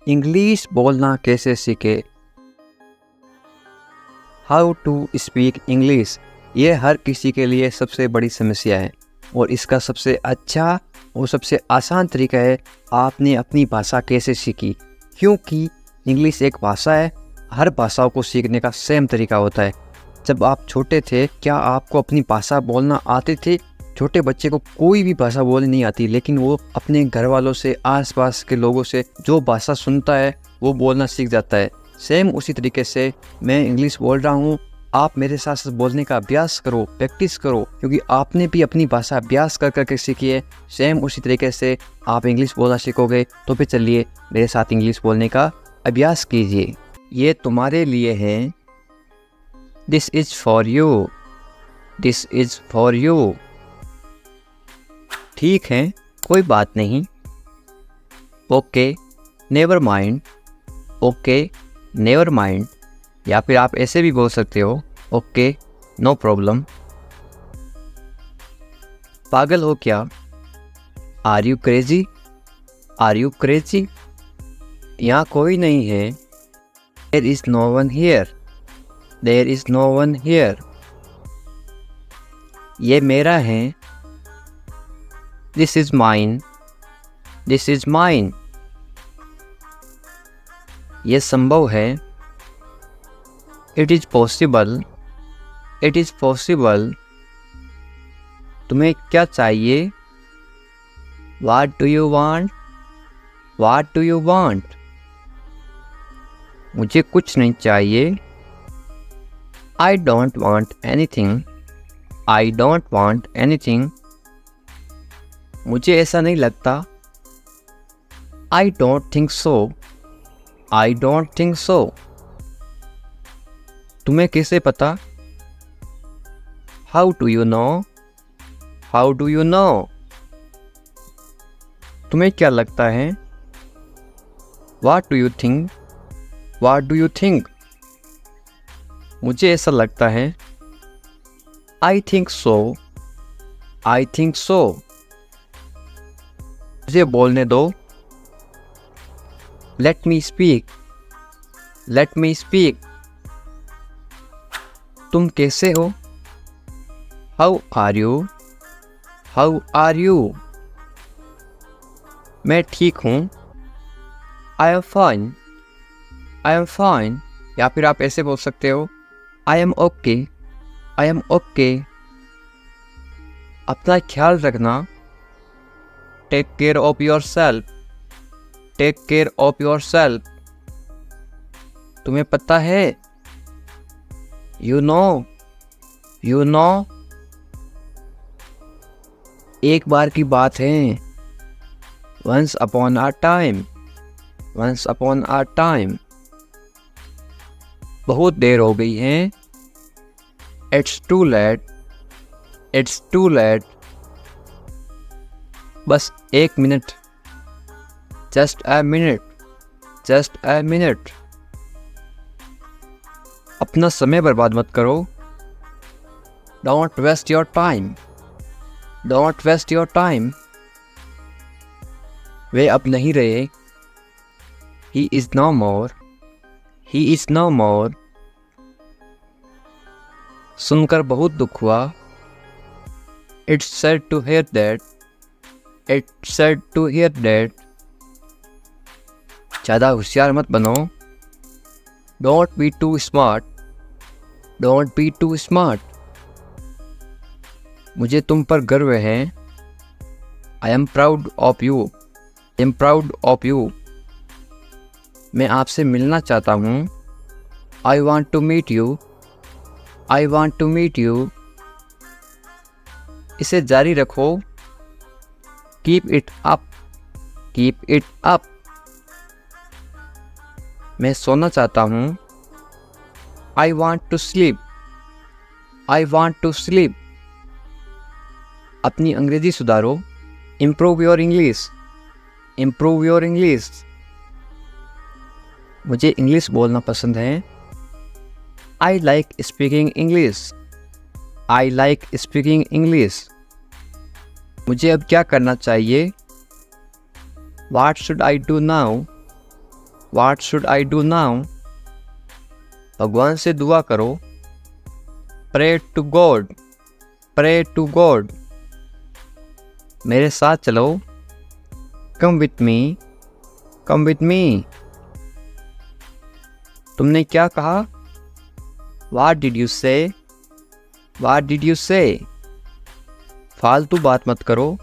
English बोलना कैसे सीखे। हाउ टू स्पीक इंग्लिश, ये हर किसी के लिए सबसे बड़ी समस्या है और इसका सबसे अच्छा और सबसे आसान तरीका है आपने अपनी भाषा कैसे सीखी। क्योंकि इंग्लिश एक भाषा है, हर भाषाओं को सीखने का सेम तरीका होता है। जब आप छोटे थे क्या आपको अपनी भाषा बोलना आती थी? छोटे बच्चे को कोई भी भाषा बोलनी नहीं आती, लेकिन वो अपने घर वालों से, आसपास के लोगों से जो भाषा सुनता है वो बोलना सीख जाता है। सेम उसी तरीके से मैं इंग्लिश बोल रहा हूँ, आप मेरे साथ साथ बोलने का अभ्यास करो, प्रैक्टिस करो, क्योंकि आपने भी अपनी भाषा अभ्यास कर करके सीखी है। सेम उसी तरीके से आप इंग्लिश बोलना सीखोगे। तो फिर चलिए मेरे साथ इंग्लिश बोलने का अभ्यास कीजिए। ये तुम्हारे लिए है, this is for you, this is for you. ठीक है, कोई बात नहीं। Okay, never mind, okay never mind. या फिर आप ऐसे भी बोल सकते हो, ओके नो प्रॉब्लम। पागल हो क्या? Are you crazy, are you crazy. यहाँ कोई नहीं है, there is no one here, there is no one here. ये मेरा है, this is mine, this is mine. ये संभव है, it is possible, it is possible. तुम्हें क्या चाहिए? What do you want, what do you want. मुझे कुछ नहीं चाहिए, I don't want anything, I don't want anything. मुझे ऐसा नहीं लगता, I don't think so, I don't think so. तुम्हें कैसे पता? How do you no, how do you no. तुम्हें क्या लगता है? What do you think, what do you think. मुझे ऐसा लगता है, I think so, I think so. मुझे बोलने दो, let me speak, let me speak. तुम कैसे हो? How are you, how are you. मैं ठीक हूँ, I am fine, I am fine. या फिर आप ऐसे बोल सकते हो, I am okay, I am okay. अपना ख्याल रखना, take care of yourself, take care of yourself. तुम्हें पता है, यू नो, यू नो। एक बार की बात है, once upon a time, once upon a time. बहुत देर हो गई है, it's too late, it's too late. बस एक minute, just a minute, just a minute. अपना समय बर्बाद मत करो, don't waste your time, don't waste your time. वे अब नहीं रहे, he is no more, he is no more. सुनकर बहुत दुख हुआ, it's sad to hear that, it's sad to hear that. ज़्यादा होशियार मत बनो, don't be too smart, don't be too smart. मुझे तुम पर गर्व है, I am proud of you, I am proud of you. मैं आपसे मिलना चाहता हूँ, I want to meet you, I want to meet you. इसे जारी रखो, keep it up, keep it up. मैं सोना चाहता हूँ, I want to sleep, I want to sleep. अपनी अंग्रेजी सुधारो, improve your English, improve your English. मुझे इंग्लिश बोलना पसंद है, I like speaking English, I like speaking English. मुझे अब क्या करना चाहिए, what should I do now, What should I do now? भगवान से दुआ करो। Pray to God. Pray to God. मेरे साथ चलो। Come with me. Come with me. तुमने क्या कहा? What did you say? What did you say? फालतू बात मत करो।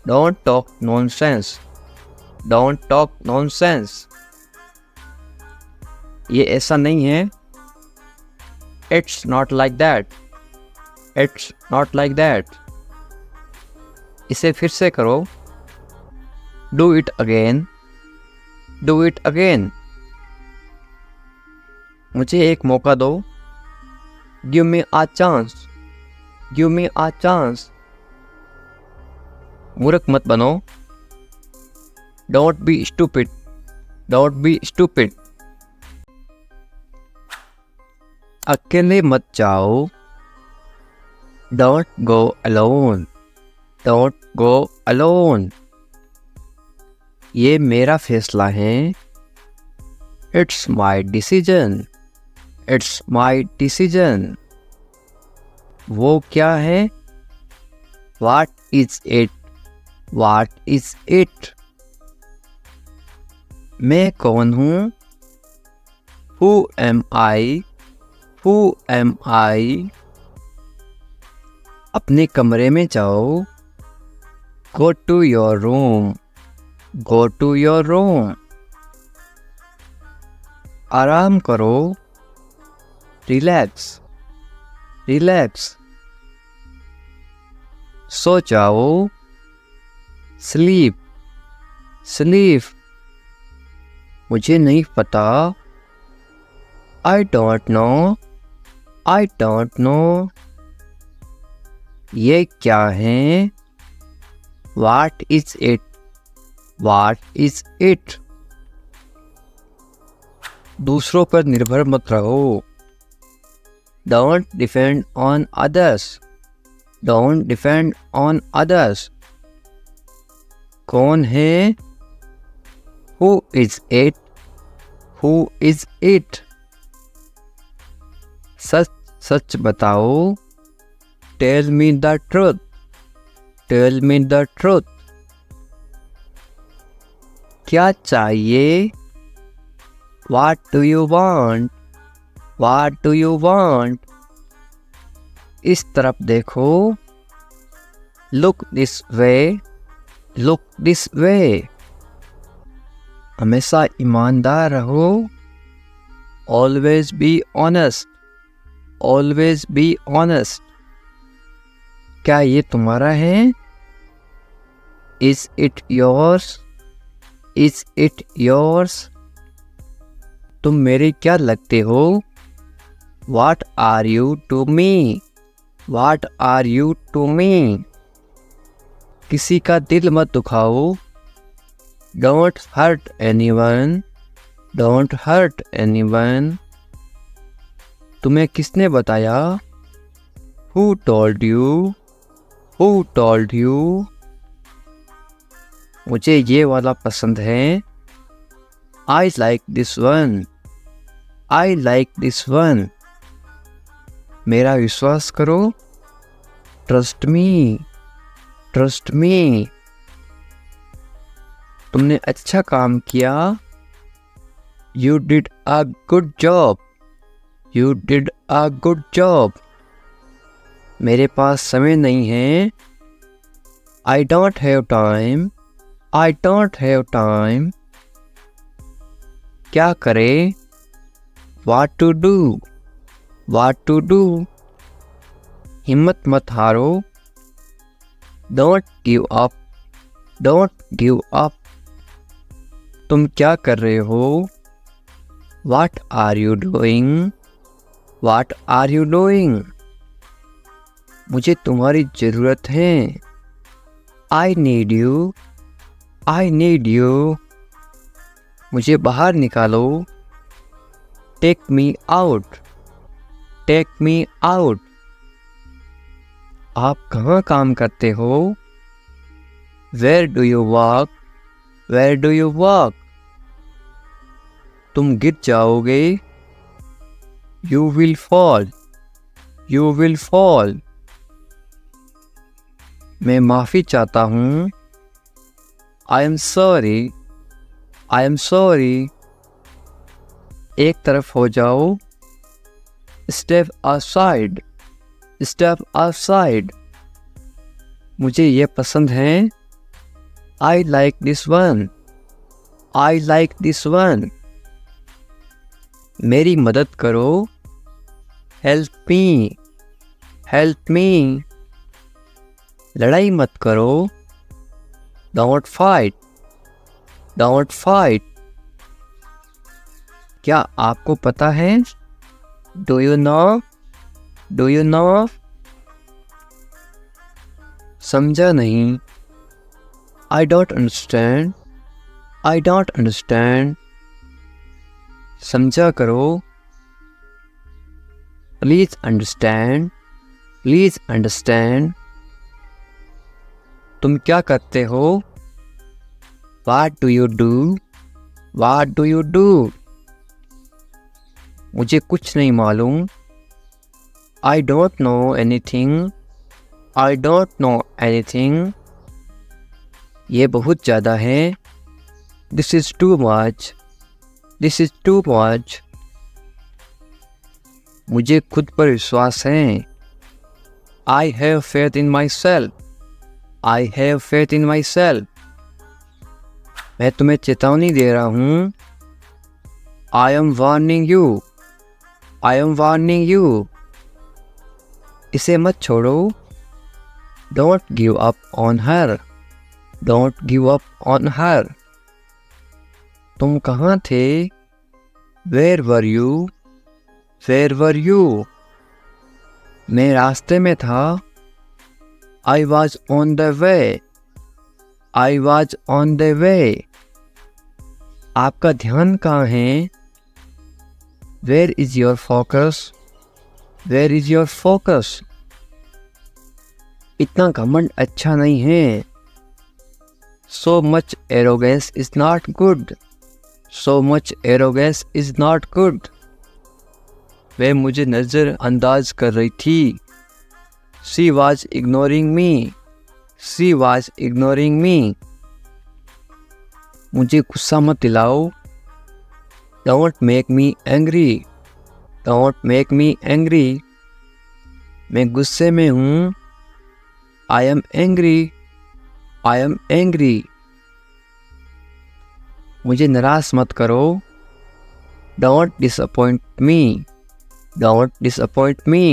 Don't talk nonsense. Don't talk nonsense. ये ऐसा नहीं है। It's not like that. It's not like that. इसे फिर से करो। Do it again. Do it again. मुझे एक मौका दो। Give me a chance. Give me a chance. मूर्ख मत बनो। Don't be stupid. Don't be stupid. अकेले मत जाओ। Don't go alone. Don't go alone. ये मेरा फैसला है। It's my decision. It's my decision. वो क्या है? What is it? What is it? मैं कौन हूँ? Who am I? Who am I? अपने कमरे में जाओ। Go to your room. Go to your room. आराम करो। Relax. Relax. सो जाओ। Sleep. Sleep. मुझे नहीं पता। I don't know. I don't know. ये क्या है? What is it? What is it? दूसरों पर निर्भर मत रहो। Don't depend on others. Don't depend on others. कौन है? Who is it? Who is it? सच सच बताओ। Tell me the truth. Tell me the truth. क्या चाहिए? What do you want? What do you want? इस तरफ देखो। Look this way. Look this way. हमेशा ईमानदार रहो। Always be honest. Always be honest. क्या ये तुम्हारा है? Is it yours? Is it yours? तुम मेरे क्या लगते हो? What are you to me? What are you to me? किसी का दिल मत दुखाओ। Don't hurt anyone. Don't hurt anyone. तुम्हें किसने बताया? Who told you? Who told you? मुझे ये वाला पसंद है। I like this one. I like this one. मेरा विश्वास करो। Trust me. Trust me. तुमने अच्छा काम किया। You did a good job. You did a good job. मेरे पास समय नहीं है। I don't have time. I don't have time. क्या करें? What to do? What to do? हिम्मत मत हारो। Don't give up. Don't give up. तुम क्या कर रहे हो? What are you doing? What are you doing? मुझे तुम्हारी ज़रूरत है। I need you. I need you. मुझे बाहर निकालो। Take me out. Take me out. आप कहाँ काम करते हो? Where do you work? Where do you work? तुम गिर जाओगे। You will fall, you will fall. मैं माफ़ी चाहता हूँ। I am sorry, I am sorry. एक तरफ हो जाओ। Step outside, step outside. मुझे ये पसंद है। I like this one, I like this one. मेरी मदद करो। Help me, help me. लड़ाई मत करो। Don't fight, don't fight. क्या आपको पता है? Do you no, do you no. समझा नहीं। I don't understand, I don't understand. समझा करो। Please understand, please understand. तुम क्या करते हो? What do you do? What do you do? मुझे कुछ नहीं मालूम। I don't know anything. I don't know anything. ये बहुत ज़्यादा है। This is too much. This is too much. मुझे खुद पर विश्वास है। I have faith in myself. I have faith in myself. मैं तुम्हें चेतावनी दे रहा हूँ। I am warning you. I am warning you. इसे मत छोड़ो। Don't give up on her. Don't give up on her. तुम कहाँ थे? Where were you? Where were you? मैं रास्ते में था। I was on the way. I was on the way. आपका ध्यान कहाँ है? Where is your focus? Where is your focus? इतना घमंड अच्छा नहीं है। So much arrogance is not good. So much arrogance is not good. वह मुझे नज़रअंदाज कर रही थी। She was ignoring me. She was ignoring me. मुझे गुस्सा मत दिलाओ। Don't make me angry. Don't make me angry. मैं गुस्से में हूँ। I am angry. I am angry. मुझे निराश मत करो। Don't disappoint me. Don't disappoint me.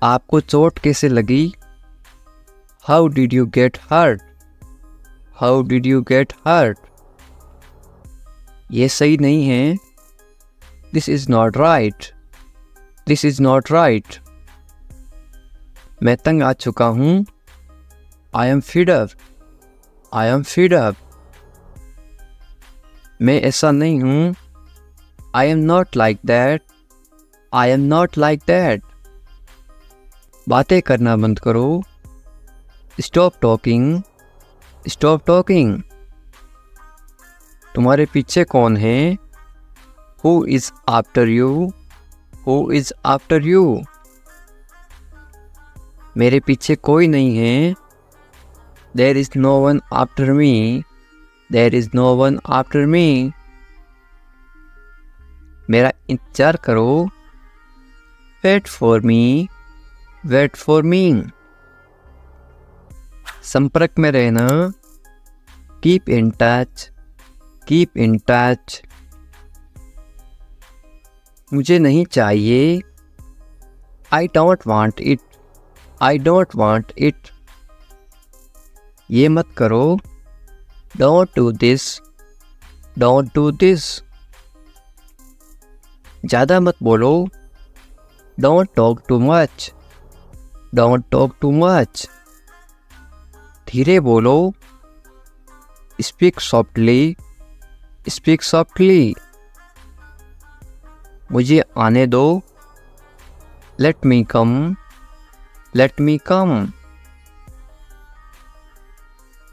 आपको चोट कैसे लगी? How did you get hurt? How did you get hurt? ये सही नहीं है। This is not right. This is not right. मैं तंग आ चुका हूँ। I am fed up. I am fed up. मैं ऐसा नहीं हूँ। I am not like that. I am not like that. बातें करना बंद करो। Stop talking. Stop talking. तुम्हारे पीछे कौन है? Who is after you? Who is after you? मेरे पीछे कोई नहीं है। There is no one after me. There is no one after me. मेरा इंतजार करो। Wait for me. Wait for me. संपर्क में रहना। Keep in touch. Keep in touch. मुझे नहीं चाहिए। I don't want it. I don't want it. ये मत करो। Don't do this. Don't do this. ज़्यादा मत बोलो। Don't talk too much. Don't talk too much. धीरे बोलो। Speak softly. Speak softly. मुझे आने दो। Let me come. Let me come.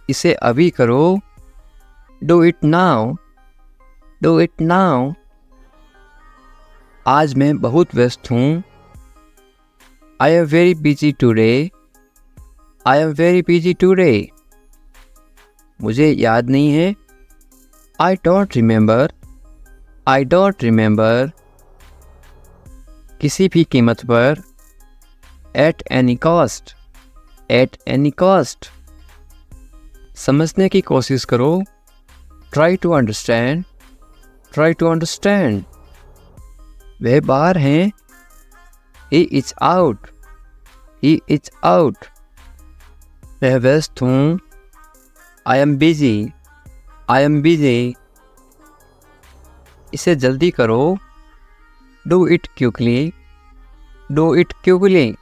इसे अभी करो। Do it now. Do it now. आज मैं बहुत व्यस्त हूँ। I am very busy today. I am very busy today. मुझे याद नहीं है। I don't remember. I don't remember. किसी भी कीमत पर। At any cost. At any cost. समझने की कोशिश करो। Try to understand. Try to understand. वह बाहर हैं। He is out. He is out. मैं व्यस्त हूँ। I am busy. I am busy. इसे जल्दी करो। Do it quickly. Do it quickly.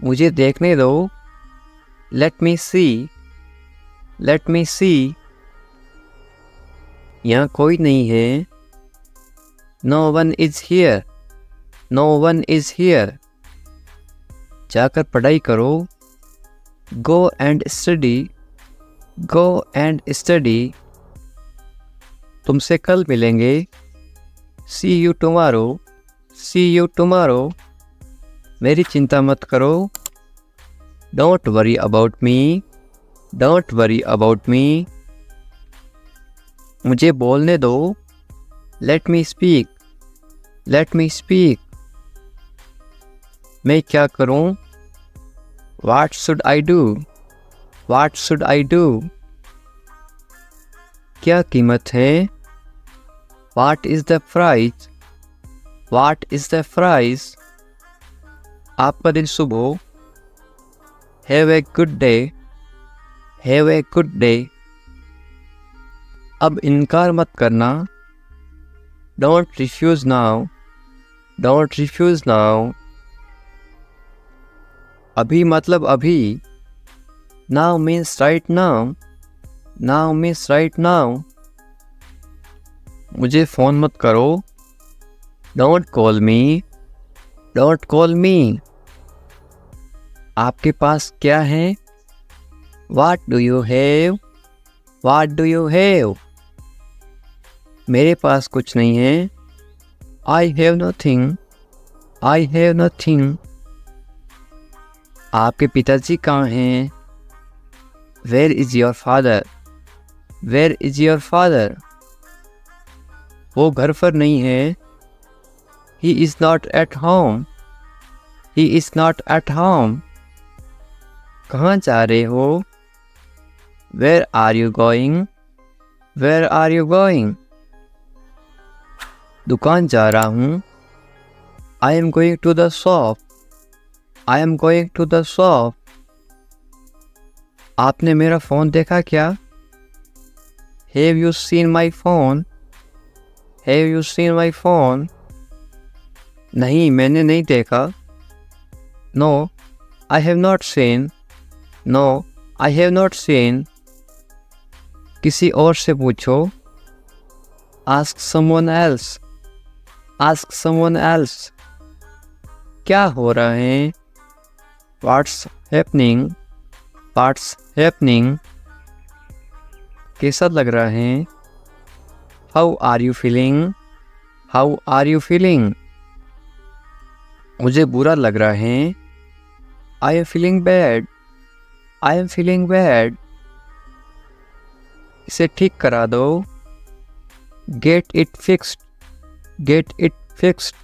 मुझे देखने दो। Let me see. Let me see. यहाँ कोई नहीं है। No one is here. No one is here. जाकर पढ़ाई करो। Go and study. Go and study. तुमसे कल मिलेंगे। See you tomorrow. See you tomorrow. मेरी चिंता मत करो। Don't worry about me. Don't worry about me. मुझे बोलने दो। Let me speak. Let me speak. मैं क्या करूं? What should I do? What should I do? क्या कीमत है? What is the price? What is the price? आपका दिन शुभ हो। Have a good day. Have a good day. अब इनकार मत करना। Don't refuse now. Don't refuse now. अभी मतलब अभी। Now means right now. Now means right now. मुझे फ़ोन मत करो। Don't call me. Don't call me. आपके पास क्या है? What do you have? What do you have? मेरे पास कुछ नहीं है। I have nothing. I have nothing. आपके पिताजी कहाँ हैं? Where is your father? Where is your father? वो घर पर नहीं है। He is not at home. He is not at home. कहाँ जा रहे हो? Where are you going? Where are you going? दुकान जा रहा हूँ। I am going to the shop. I am going to the shop. आपने मेरा फ़ोन देखा क्या? Have you seen my phone? Have you seen my phone? नहीं, मैंने नहीं देखा। No, I have not seen. No, I have not seen. किसी और से पूछो। Ask someone else. Ask someone else. क्या हो रहा है? What's happening? What's happening? कैसा लग रहा है? How are you feeling? How are you feeling? मुझे बुरा लग रहा है। I am feeling bad. I am feeling bad. इसे ठीक करा दो। Get it fixed. Get it fixed.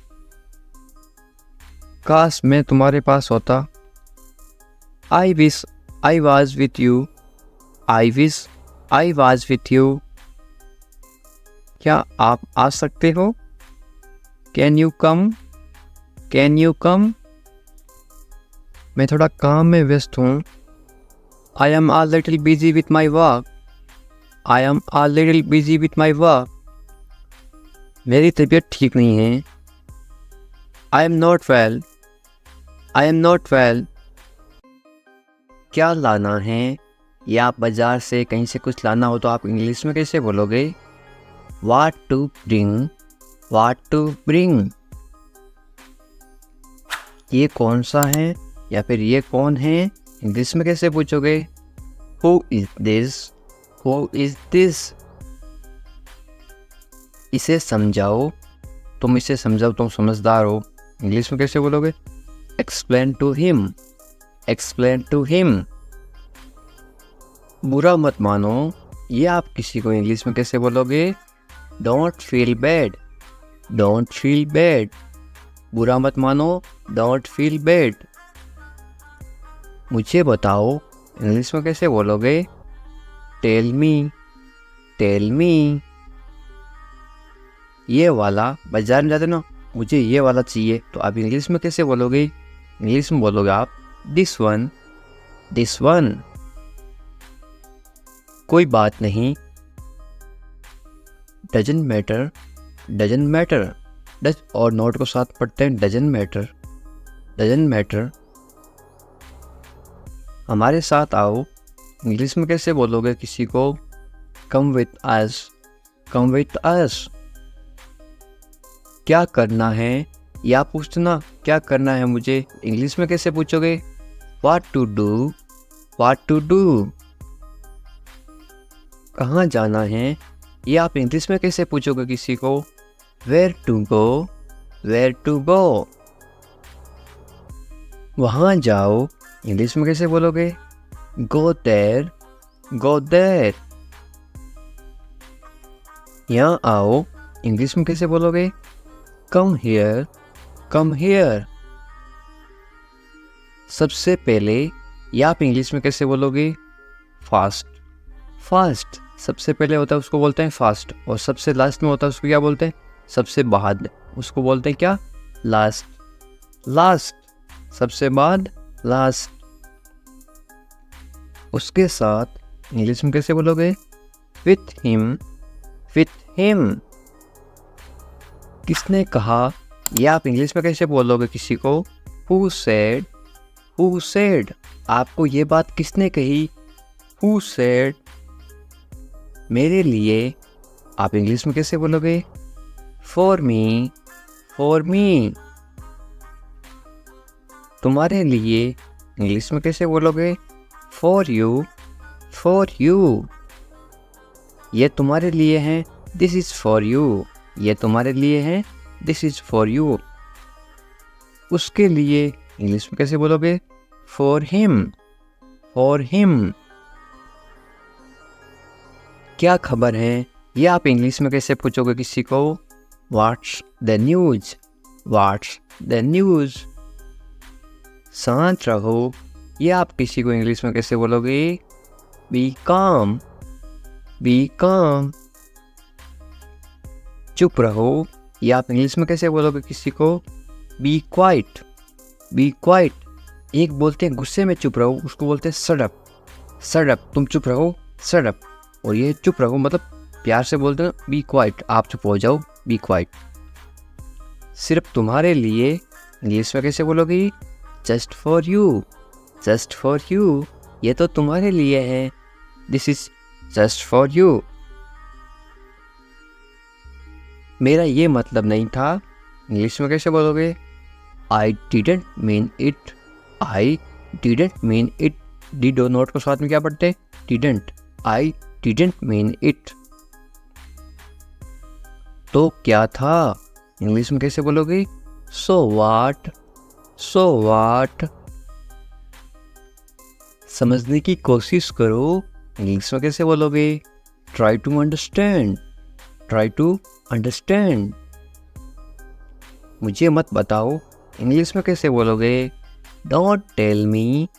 काश मैं तुम्हारे पास होता। I wish I was with you. I wish I was with you. क्या आप आ सकते हो? Can you come? Can you come? मैं थोड़ा काम में व्यस्त हूँ। I am a little busy with my work. I am a little busy with my work. मेरी तबीयत ठीक नहीं है। I am not well. I am not well. क्या लाना है? या आप बाज़ार से कहीं से कुछ लाना हो तो आप इंग्लिश में कैसे बोलोगे? What to bring? What to bring? ये कौन सा है या फिर ये कौन है इंग्लिश में कैसे पूछोगे? Who is this? Who is this? इसे समझाओ, तुम इसे समझाओ, तुम समझदार हो। इंग्लिश में कैसे बोलोगे? Explain to him, explain to him. बुरा मत मानो, ये आप किसी को इंग्लिश में कैसे बोलोगे? Don't feel bad, don't feel bad. बुरा मत मानो, डोंट फील बैड। मुझे बताओ, इंग्लिश में कैसे बोलोगे? Tell me, tell me. ये वाला, बाजार में जाते ना, मुझे ये वाला चाहिए, तो आप इंग्लिश में कैसे बोलोगे? इंग्लिश में बोलोगे आप दिस वन, दिस वन। कोई बात नहीं, doesn't matter, doesn't matter. Does और नॉट को साथ पढ़ते हैं, डजंट मैटर, डजंट मैटर। हमारे साथ आओ, इंग्लिश में कैसे बोलोगे किसी को? Come with us, come with us. क्या करना है, या पूछना क्या करना है मुझे, इंग्लिश में कैसे पूछोगे? What to do, what to do. कहाँ जाना है, ये आप इंग्लिश में कैसे पूछोगे किसी को? Where to go, where to go. वहाँ जाओ, इंग्लिश में कैसे बोलोगे? Go there, go there. यहाँ आओ, इंग्लिश में कैसे बोलोगे? Come here, come here. सबसे पहले, या आप इंग्लिश में कैसे बोलोगे? Fast, fast. सबसे पहले होता है उसको बोलते हैं फास्ट, और सबसे लास्ट में होता है उसको क्या बोलते हैं? सबसे बाद, उसको बोलते हैं क्या? Last, last. सबसे बाद, लास्ट। उसके साथ इंग्लिश में कैसे बोलोगे? With him, with him. किसने कहा, या आप इंग्लिश में कैसे बोलोगे किसी को? Who said, who said. आपको ये बात किसने कही? Who said. मेरे लिए, आप इंग्लिश में कैसे बोलोगे? For me, for me. तुम्हारे लिए, इंग्लिश में कैसे बोलोगे? For you, for you. ये तुम्हारे लिए हैं, दिस इज फॉर यू। ये तुम्हारे लिए हैं, दिस इज फॉर यू। उसके लिए, इंग्लिश में कैसे बोलोगे? For him, for him. क्या खबर है, ये आप इंग्लिश में कैसे पूछोगे किसी को? What's the news, what's the news. शांत रहो, ये आप किसी को इंग्लिश में कैसे बोलोगे? बी काम, बी काम। चुप रहो, ये आप इंग्लिश में कैसे बोलोगे किसी को? Be quiet, be quiet. एक बोलते हैं गुस्से में चुप रहो, उसको बोलते हैं शट अप, शट अप। तुम चुप रहो, शट अप। और ये चुप रहो मतलब प्यार से बोलते हैं बी क्वाइट, आप चुप हो जाओ, बी क्वाइट। सिर्फ तुम्हारे लिए, इंग्लिश में कैसे बोलोगे? Just for you, just for you. ये तो तुम्हारे लिए है, this is just for you. मेरा ये मतलब नहीं था, इंग्लिश में कैसे बोलोगे? I didn't mean it, I didn't mean it. Did और नॉट को साथ में क्या पढ़ते हैं? Didn't. I didn't mean it. तो क्या था, इंग्लिश में कैसे बोलोगे? So what, so what. समझने की कोशिश करो, इंग्लिश में कैसे बोलोगे? Try to understand, try to understand. मुझे मत बताओ, इंग्लिश में कैसे बोलोगे? Don't tell me,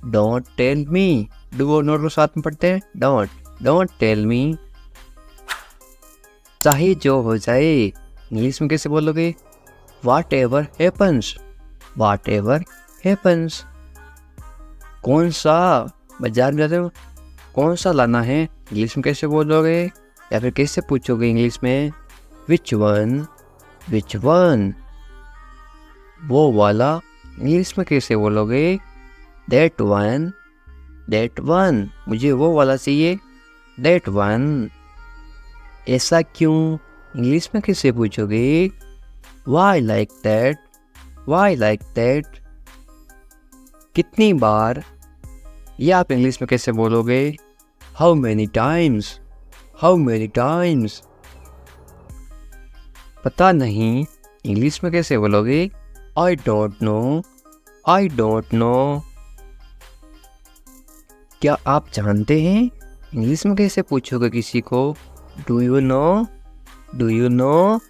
don't tell me. Do और नॉट को साथ में पढ़ते हैं, डोंट, डोंट टेल मी। चाहे जो हो जाए, इंग्लिश में कैसे बोलोगे? What ever happens, what ever happens. कौन सा, बाजार में जाते हो, कौन सा लाना है, इंग्लिश में कैसे बोलोगे? या फिर कैसे पूछोगे इंग्लिश में? Which one, which one. वो वाला, इंग्लिश में कैसे बोलोगे? That one, that one. मुझे वो वाला चाहिए, दैट वन। ऐसा क्यों, इंग्लिश में कैसे पूछोगे? Why like that, why like that. कितनी बार, ये आप इंग्लिश में कैसे बोलोगे? How many times, how many times. पता नहीं इंग्लिश में कैसे बोलोगे? I don't know, I don't know. क्या आप जानते हैं इंग्लिश में कैसे पूछोगे किसी को? Do you no, do you no.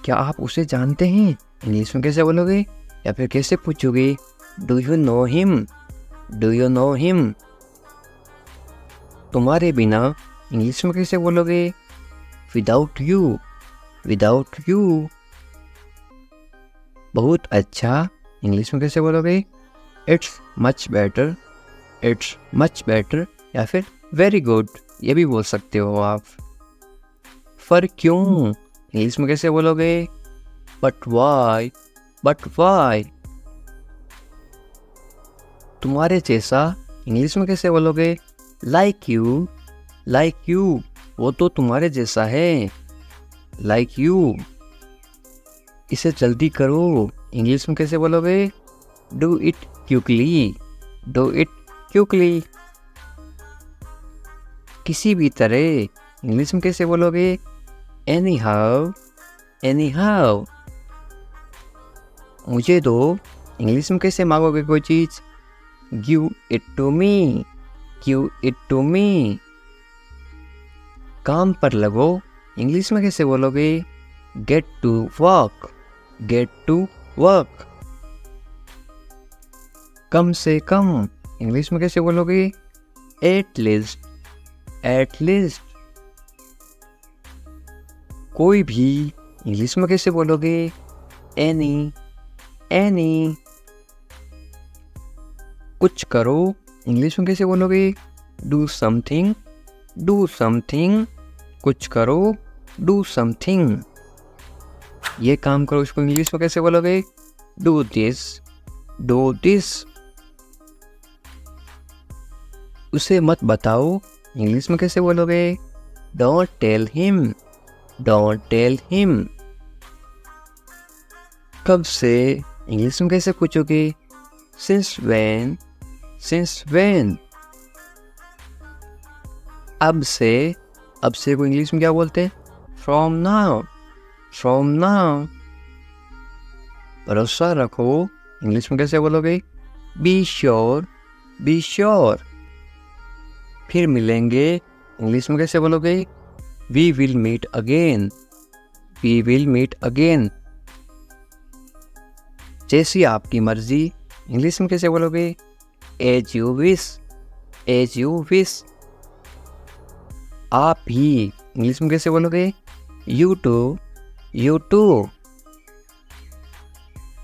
क्या आप उसे जानते हैं? इंग्लिश में कैसे बोलोगे या फिर कैसे पूछोगे? Do you know him, do you know him. तुम्हारे बिना इंग्लिश में कैसे बोलोगे? Without you, without you. बहुत अच्छा इंग्लिश में कैसे बोलोगे? It's much better, it's much better या फिर वेरी गुड, ये भी बोल सकते हो आप। पर क्यों इंग्लिश में कैसे बोलोगे? But why, but why. तुम्हारे जैसा इंग्लिश में कैसे बोलोगे? Like you, like you. वो तो तुम्हारे जैसा है, लाइक यू। इसे जल्दी करो, इंग्लिश में कैसे बोलोगे? Do it quickly, do it quickly. किसी भी तरह इंग्लिश में कैसे बोलोगे? Anyhow, anyhow. मुझे दो, इंग्लिश में कैसे मांगोगे कोई चीज़? Give it to me, give it to me. काम पर लगो, इंग्लिश में कैसे बोलोगे? Get to work, get to work. कम से कम इंग्लिश में कैसे बोलोगे? At least, at least. कोई भी इंग्लिश में कैसे बोलोगे? Any, any. कुछ करो, इंग्लिश में कैसे बोलोगे? Do something, do something. कुछ करो, डू समथिंग। ये काम करो, उसको इंग्लिश में कैसे बोलोगे? Do this, do this. उसे मत बताओ, इंग्लिश में कैसे बोलोगे? Don't tell him, don't tell him. कब से इंग्लिश में कैसे पूछोगे? Since when, since when. अब से को इंग्लिश में क्या बोलते हैं? From now, from now. भरोसा रखो, इंग्लिश में कैसे बोलोगे? Be sure, be sure. फिर मिलेंगे, इंग्लिश में कैसे बोलोगे? We will meet again, we will meet again. जैसी आपकी मर्जी, इंग्लिश में कैसे बोलोगे? As you wish, as you wish. आप ही, इंग्लिश में कैसे बोलोगे? You too, you too.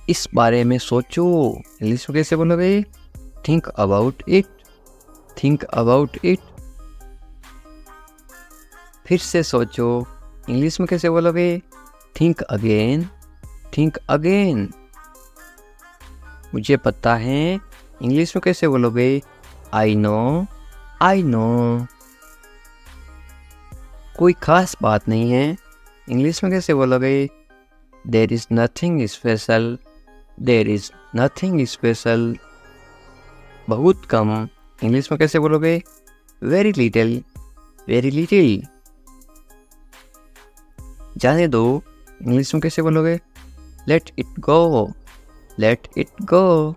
इस बारे में सोचो, इंग्लिश में कैसे बोलोगे? Think about it, think about it. फिर से सोचो, इंग्लिश में कैसे बोलोगे? Think again, think again. मुझे पता है, इंग्लिश में कैसे बोलोगे? I know, I know. कोई खास बात नहीं है, इंग्लिश में कैसे बोलोगे? There is nothing special, there is nothing special. बहुत कम, इंग्लिश में कैसे बोलोगे? Very little, very little. जाने दो, इंग्लिश में कैसे बोलोगे? Let it go, let it go.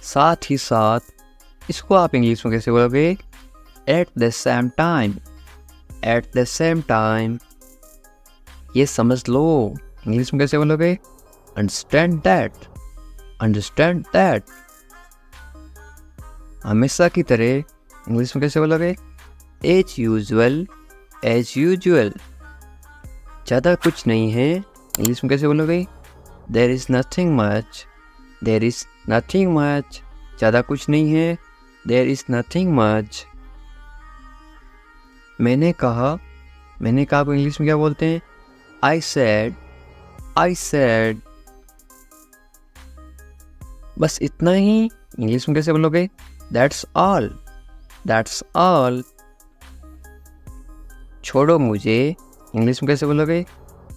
साथ ही साथ इसको आप इंग्लिश में कैसे बोलोगे? At the same time, at the same time. ये समझ लो, इंग्लिश में कैसे बोलोगे? Understand that, understand that. हमेशा की तरह इंग्लिश में कैसे बोलोगे? As usual, as usual. ज़्यादा कुछ नहीं है, इंग्लिश में कैसे बोलोगे? There is nothing much, there is nothing much. ज़्यादा कुछ नहीं है, देयर इज़ नथिंग मच। मैंने कहा को इंग्लिश में क्या बोलते हैं? I said, I said. बस इतना ही, इंग्लिश में कैसे बोलोगे? That's all, that's all. छोड़ो मुझे, इंग्लिश में कैसे बोलोगे?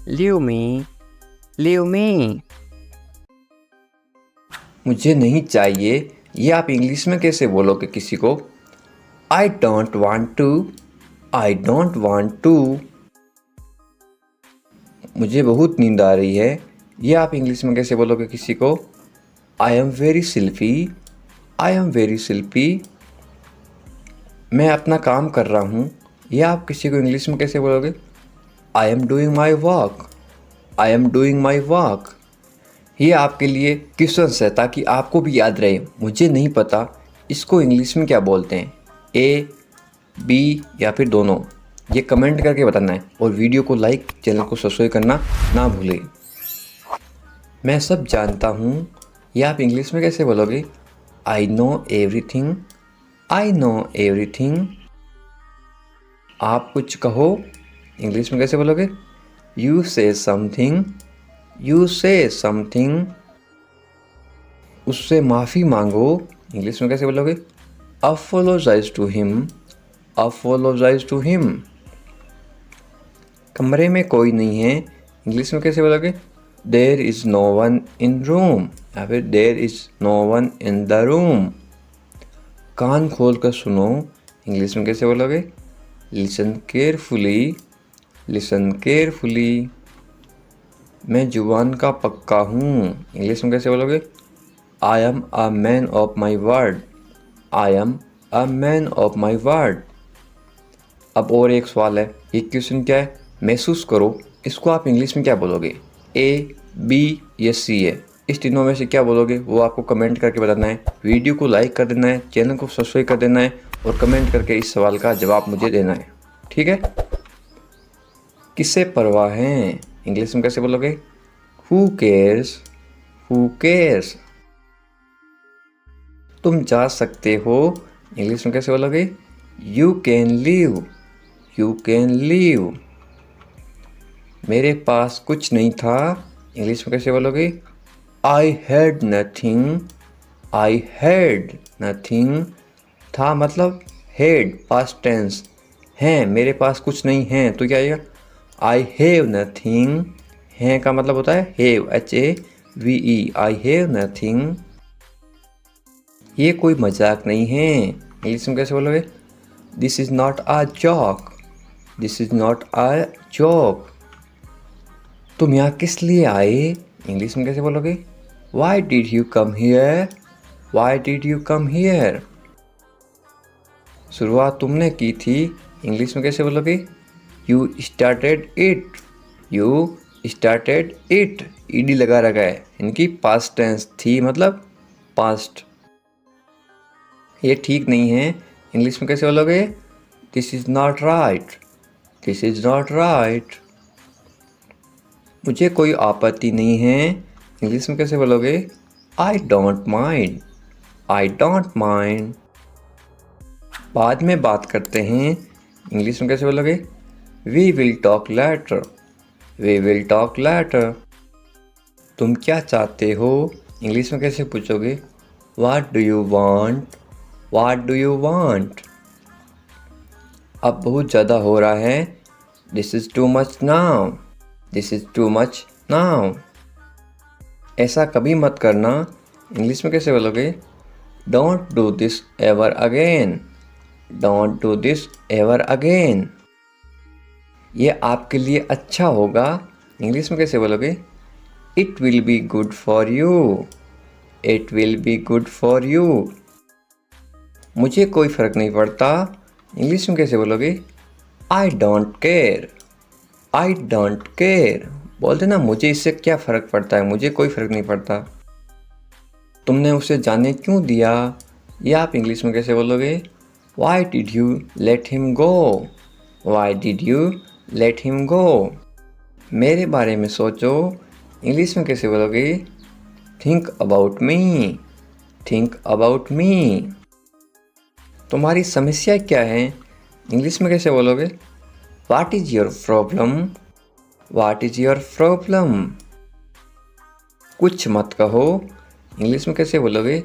Leave me, leave me. मुझे नहीं चाहिए, ये आप इंग्लिश में कैसे बोलोगे किसी को? I don't want to, I don't want to. मुझे बहुत नींद आ रही है, ये आप इंग्लिश में कैसे बोलोगे किसी को? आई am very sleepy, I am very sleepy. मैं अपना काम कर रहा हूँ, ये आप किसी को इंग्लिश में कैसे बोलोगे? I am doing my work, I am doing my work. ये आपके लिए क्वेश्चंस है ताकि आपको भी याद रहे। मुझे नहीं पता इसको इंग्लिश में क्या बोलते हैं, ए, बी या फिर दोनों, ये कमेंट करके बताना है। और वीडियो को लाइक, चैनल को सब्सक्राइब करना ना भूलें। मैं सब जानता हूँ, ये आप इंग्लिश में कैसे बोलोगे? I know everything, I know everything. आप कुछ कहो, इंग्लिश में कैसे बोलोगे? यू से समथिंग, यू से समथिंग। उससे माफ़ी मांगो, इंग्लिश में कैसे बोलोगे? Apologise to him, apologise to him. कमरे में कोई नहीं है, इंग्लिश में कैसे बोलोगे? There is no one in room या फिर there is no one in the room. कान खोल कर सुनो, इंग्लिश में कैसे बोलोगे? Listen carefully, listen carefully. मैं जुबान का पक्का हूँ, इंग्लिश में कैसे बोलोगे? I am a man of my word, I am a man of my word. अब और एक सवाल है, ये क्वेश्चन क्या है? महसूस करो, इसको आप इंग्लिश में क्या बोलोगे? ए, बी या सी है? इस तीनों में से क्या बोलोगे वो आपको कमेंट करके बताना है। वीडियो को लाइक कर देना है, चैनल को सब्सक्राइब कर देना है और कमेंट करके इस सवाल का जवाब मुझे देना है, ठीक है? किससे परवाह है, इंग्लिश में कैसे बोलोगे? Who cares, who cares. तुम जा सकते हो, इंग्लिश में कैसे बोलोगे? You can leave, you can leave. मेरे पास कुछ नहीं था, इंग्लिश में कैसे बोलोगे? I had nothing, I had nothing. था मतलब हैड, पास्ट टेंस। हैं, मेरे पास कुछ नहीं है तो क्या आएगा? I have nothing. हैं का मतलब होता है have, HAVE, I have nothing. ये कोई मजाक नहीं है, इंग्लिश में कैसे बोलोगे? This is not a joke, this is not a joke. तुम यहाँ किस लिए आए, इंग्लिश में कैसे बोलोगे? Why did you come here, why did you come here. शुरुआत तुमने की थी, इंग्लिश में कैसे बोलोगे? You started it, you started it. ED लगा रखा है, इनकी पास्ट टेंस, थी मतलब पास्ट। ये ठीक नहीं है, इंग्लिश में कैसे बोलोगे? This is not right, this is not right. मुझे कोई आपत्ति नहीं है, इंग्लिश में कैसे बोलोगे? I don't mind, I don't mind. बाद में बात करते हैं, इंग्लिश में कैसे बोलोगे? We will talk later, we will talk later. तुम क्या चाहते हो, इंग्लिश में कैसे पूछोगे? What do you want, what do you want. अब बहुत ज़्यादा हो रहा है, this is too much now, this is too much now. ऐसा कभी मत करना, इंग्लिश में कैसे बोलोगे? Don't do this ever again, don't do this ever again. ये आपके लिए अच्छा होगा, इंग्लिश में कैसे बोलोगे? It will be good for you, it will be good for you. मुझे कोई फ़र्क नहीं पड़ता, इंग्लिश में कैसे बोलोगे? I don't care, I don't care. बोलते ना, मुझे इससे क्या फ़र्क पड़ता है, मुझे कोई फ़र्क नहीं पड़ता। तुमने उसे जाने क्यों दिया, ये आप इंग्लिश में कैसे बोलोगे? Why did you let him go, why did you let him go. मेरे बारे में सोचो, इंग्लिश में कैसे बोलोगे? Think about me, think about me. तुम्हारी समस्या क्या है, इंग्लिश में कैसे बोलोगे? What is your problem? What is your problem? कुछ मत कहो, इंग्लिश में कैसे बोलोगे?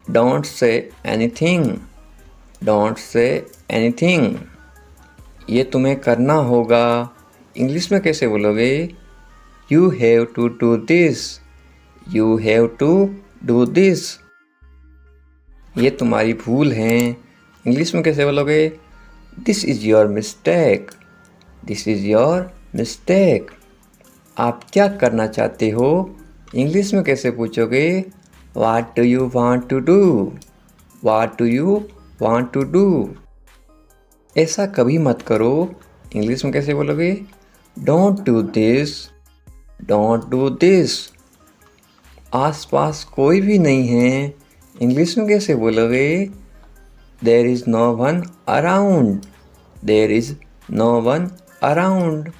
Don't say anything, don't say anything। ये तुम्हें करना होगा, इंग्लिश में कैसे बोलोगे? You have to do this, you have to do this। ये तुम्हारी भूल है, इंग्लिश में कैसे बोलोगे? This is your mistake, this is your mistake. आप क्या करना चाहते हो इंग्लिश में कैसे पूछोगे? What do you want to do? What do you want to do? ऐसा कभी मत करो, इंग्लिश में कैसे बोलोगे? Don't do this. Don't do this. आसपास कोई भी नहीं है, इंग्लिश में कैसे बोलोगे? There is no one around. There is no one around.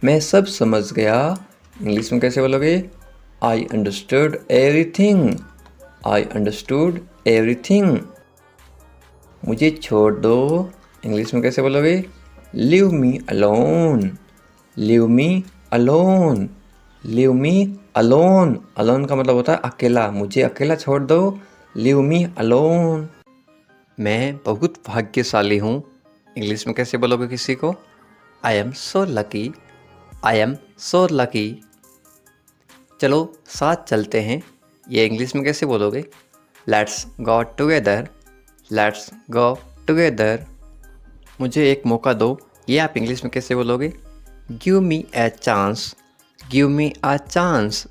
मैं सब समझ गया, इंग्लिश में कैसे बोलोगे? I understood everything. I understood everything. मुझे छोड़ दो, इंग्लिश में कैसे बोलोगे? Leave me alone. Leave me alone. Leave me alone. Alone का मतलब होता है अकेला, मुझे अकेला छोड़ दो. Leave me alone. मैं बहुत भाग्यशाली हूँ, इंग्लिश में कैसे बोलोगे किसी को? I am so lucky. I am so lucky. चलो साथ चलते हैं, ये इंग्लिश में कैसे बोलोगे? Let's go together. Let's go together. मुझे एक मौका दो, ये आप इंग्लिश में कैसे बोलोगे? Give me a chance. Give me a chance.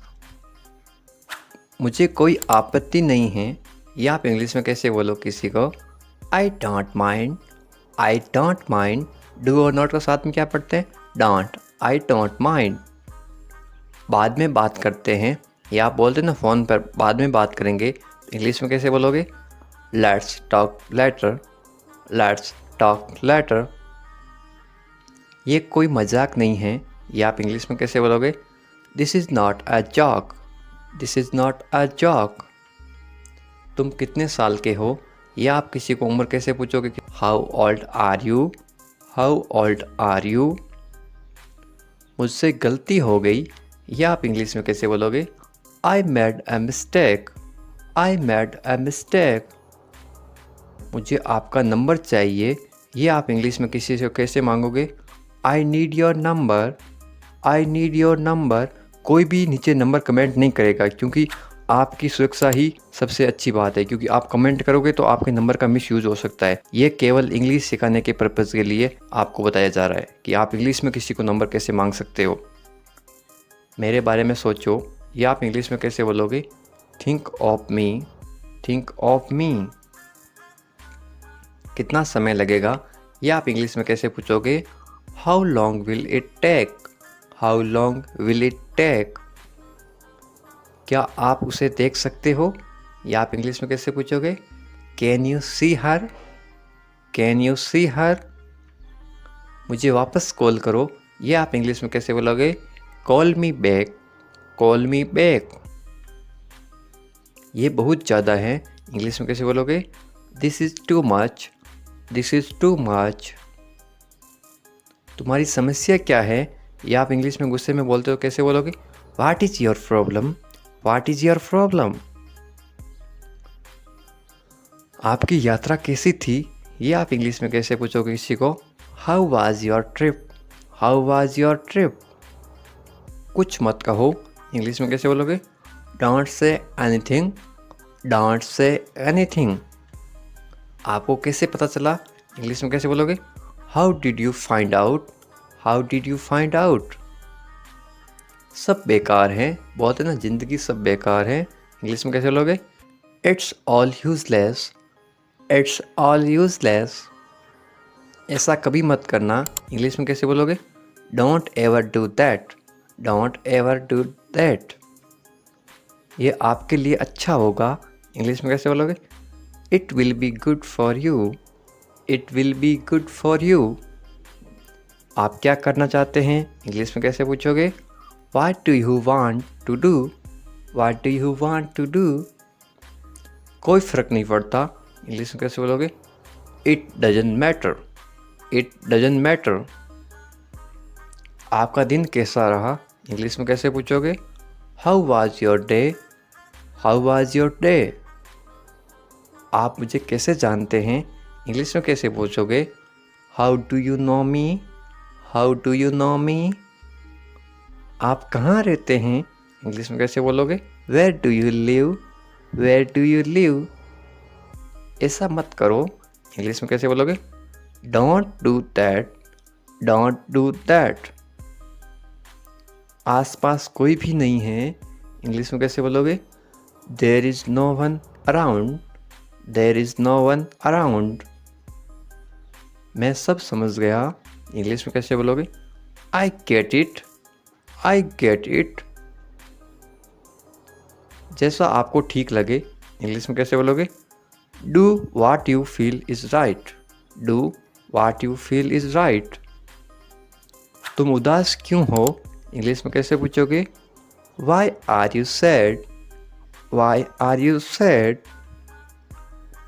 मुझे कोई आपत्ति नहीं है, ये आप इंग्लिश में कैसे बोलो किसी को? I don't mind. I don't mind. Do और not का साथ में क्या पढ़ते हैं? Don't. I don't mind. बाद में बात करते हैं, या आप बोलते ना फ़ोन पर बाद में बात करेंगे, इंग्लिश में कैसे बोलोगे? Let's talk later. Let's talk later. ये कोई मजाक नहीं है, ये आप इंग्लिश में कैसे बोलोगे? This is not a joke. This is not a joke. तुम कितने साल के हो, या आप किसी को उम्र कैसे पूछोगे? How old are you? How old are you? मुझसे गलती हो गई, या आप इंग्लिश में कैसे बोलोगे? I made a mistake. I made a mistake. मुझे आपका नंबर चाहिए, ये आप इंग्लिश में किसी से कैसे मांगोगे? I need your number. I need your number. कोई भी नीचे नंबर कमेंट नहीं करेगा, क्योंकि आपकी सुरक्षा ही सबसे अच्छी बात है, क्योंकि आप कमेंट करोगे तो आपके नंबर का मिसयूज़ हो सकता है। ये केवल इंग्लिश सिखाने के पर्पज़ के लिए आपको बताया जा रहा है कि आप इंग्लिश में किसी को नंबर कैसे मांग सकते हो। मेरे बारे में सोचो, ये आप इंग्लिश में कैसे बोलोगे? Think of me. Think of me. कितना समय लगेगा, ये आप इंग्लिश में कैसे पूछोगे? How long will it take. How long will it take. क्या आप उसे देख सकते हो, या आप इंग्लिश में कैसे पूछोगे? Can you see her. Can you see her. मुझे वापस कॉल करो, ये आप इंग्लिश में कैसे बोलोगे? Call me back. Call me back. ये बहुत ज़्यादा है, इंग्लिश में कैसे बोलोगे? This is too much. This is too much. तुम्हारी समस्या क्या है, या आप इंग्लिश में गुस्से में बोलते हो कैसे बोलोगे? What is your problem. What is your problem. आपकी यात्रा कैसी थी, ये आप इंग्लिश में कैसे पूछोगे किसी को? How was your trip. How was your trip. कुछ मत कहो, इंग्लिश में कैसे बोलोगे? Don't say anything. Don't say anything. आपको कैसे पता चला, इंग्लिश में कैसे बोलोगे? How did you find out. How did you find out. सब बेकार हैं, बोलते ना ज़िंदगी सब बेकार है, इंग्लिश में कैसे बोलोगे? It's all useless. It's all useless. ऐसा कभी मत करना, इंग्लिश में कैसे बोलोगे? Don't ever do that. Don't ever do that. ये आपके लिए अच्छा होगा, इंग्लिश में कैसे बोलोगे? It will be good for you. It will be good for you. आप क्या करना चाहते हैं, इंग्लिश में कैसे पूछोगे? What do you want to do? What do you want to do? कोई फ़र्क नहीं पड़ता, इंग्लिश में कैसे बोलोगे? It doesn't matter. It doesn't matter. आपका दिन कैसा रहा, इंग्लिश में कैसे पूछोगे? How was your day? How was your day? आप मुझे कैसे जानते हैं, इंग्लिश में कैसे पूछोगे? How do you know me? How do you know me? आप कहाँ रहते हैं, इंग्लिश में कैसे बोलोगे? Where do you live? Where do you live? ऐसा मत करो, इंग्लिश में कैसे बोलोगे? Don't do that. Don't do that. आसपास कोई भी नहीं है, इंग्लिश में कैसे बोलोगे? There is no one around, there is no one around. मैं सब समझ गया, इंग्लिश में कैसे बोलोगे? I get it, I get it. जैसा आपको ठीक लगे, इंग्लिश में कैसे बोलोगे? Do what you feel is right, do what you feel is right. तुम उदास क्यों हो, इंग्लिश में कैसे पूछोगे? Why are you sad, why are you sad.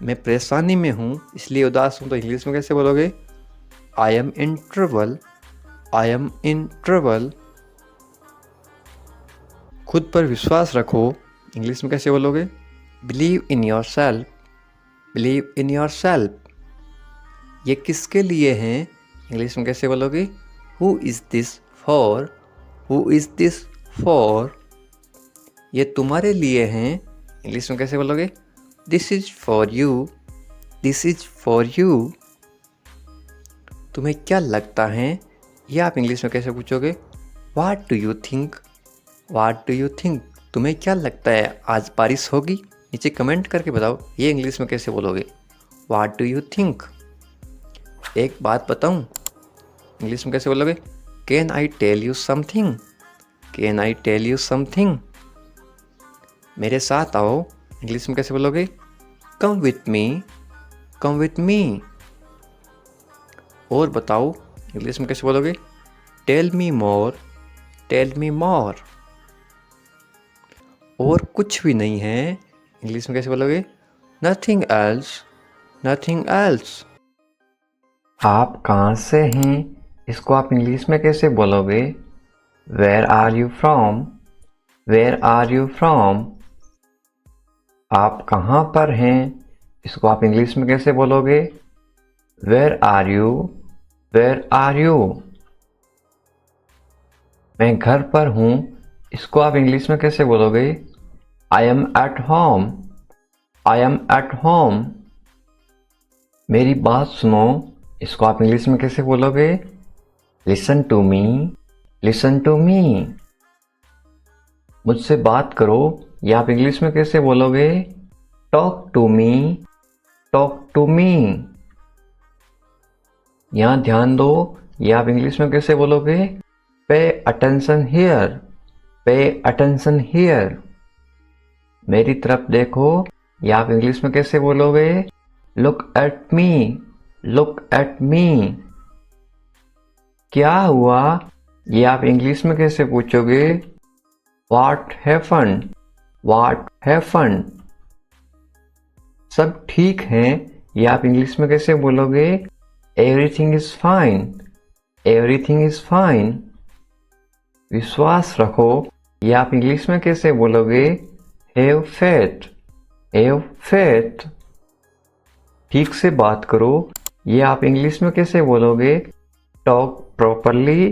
मैं परेशानी में हूँ इसलिए उदास हूँ, तो इंग्लिश में कैसे बोलोगे? I M in trouble, I am in trouble. खुद पर विश्वास रखो, इंग्लिश में कैसे बोलोगे? Believe in your self, believe in your self. ये किसके लिए हैं, इंग्लिश में कैसे बोलोगे? Who is this for, who is this for. ये तुम्हारे लिए हैं, इंग्लिश में कैसे बोलोगे? This is for you, this is for you. तुम्हें क्या लगता है, ये आप इंग्लिश में कैसे पूछोगे? वाट do you think, watt do you think. तुम्हें क्या लगता है आज बारिश होगी? नीचे कमेंट करके बताओ, ये इंग्लिश में कैसे बोलोगे? What do you think. एक बात बताऊं, इंग्लिश में कैसे बोलोगे? Can I tell you something, can I tell you something. मेरे साथ आओ, इंग्लिश में कैसे बोलोगे? Come with me, come with me. और बताओ, इंग्लिश में कैसे बोलोगे? Tell me more, tell me more. और कुछ भी नहीं है, इंग्लिश में कैसे बोलोगे? Nothing else, nothing else. आप कहाँ से हैं, इसको आप इंग्लिश में कैसे बोलोगे? Where are you from, where are you from. आप कहाँ पर हैं, इसको आप इंग्लिश में कैसे बोलोगे? Where are you, where are you. मैं घर पर हूँ, इसको आप इंग्लिश में कैसे बोलोगे? I am at home, I am at home. मेरी बात सुनो, इसको आप इंग्लिश में कैसे बोलोगे? Listen to me, listen to me. मुझसे बात करो, ये आप इंग्लिश में कैसे बोलोगे? Talk to me, talk to me. यहाँ ध्यान दो, ये आप इंग्लिश में कैसे बोलोगे? Pay attention here, pay attention here. मेरी तरफ देखो, ये आप इंग्लिश में कैसे बोलोगे? Look at me, look at me. क्या हुआ, ये आप इंग्लिश में कैसे पूछोगे? What happened, what happened. सब ठीक है, ये आप इंग्लिश में कैसे बोलोगे? Everything is fine, everything is fine. विश्वास रखो, ये आप इंग्लिश में कैसे बोलोगे? Have faith, have faith. ठीक से बात करो, ये आप इंग्लिश में कैसे बोलोगे? Talk properly,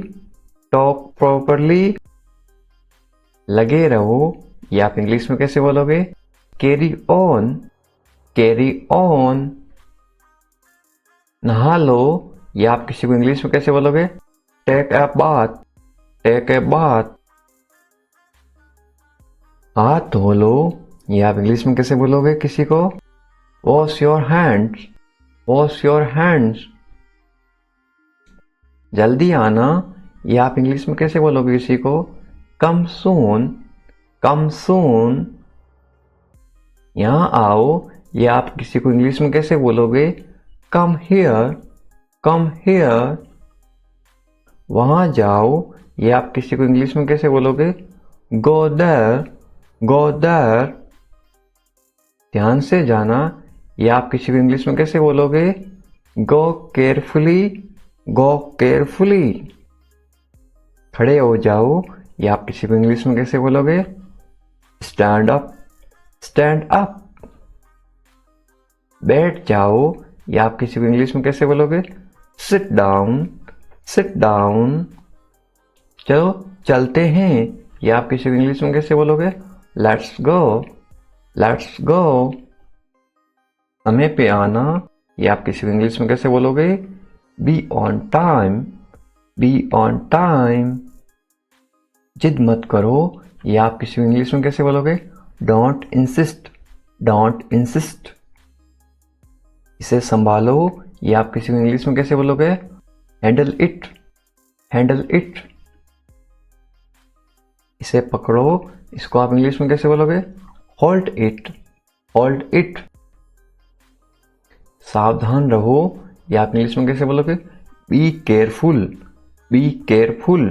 talk properly. लगे रहो, ये आप इंग्लिश में कैसे बोलोगे? Carry on, carry on. नहा लो, ये आप किसी को इंग्लिश में कैसे बोलोगे? Take a bath, take a bath. हाथ धो लो, ये आप इंग्लिश में कैसे बोलोगे किसी को? Wash your hands, wash your hands. जल्दी आना, ये आप इंग्लिश में कैसे बोलोगे किसी को? कम सून, कम सून। यहाँ आओ, ये आप किसी को इंग्लिश में कैसे बोलोगे? Come here, come here. वहाँ जाओ, ये आप किसी को इंग्लिश में कैसे बोलोगे? Go there, go there. ध्यान से जाना, ये आप किसी को इंग्लिश में कैसे बोलोगे? गो केयरफुली, गो केयरफुली। खड़े हो जाओ, ये आप किसी को इंग्लिश में कैसे बोलोगे? Stand up, stand up. बैठ जाओ, ये आप किसी को इंग्लिश में कैसे बोलोगे? Sit down, sit down. चलो चलते हैं, ये आप किसी को इंग्लिश में कैसे बोलोगे? Let's go, let's go. समय पे आना, ये आप किसी को इंग्लिश में कैसे बोलोगे? Be on time, be on time. जिद मत करो, या आप किसी को इंग्लिश में कैसे बोलोगे? Don't insist, don't insist. इसे संभालो, या आप किसी को इंग्लिश में कैसे बोलोगे? Handle it, handle it. इसे पकड़ो, इसको आप इंग्लिश में कैसे बोलोगे? Hold it, hold it. सावधान रहो, या आप इंग्लिश में कैसे बोलोगे? Be careful, be careful.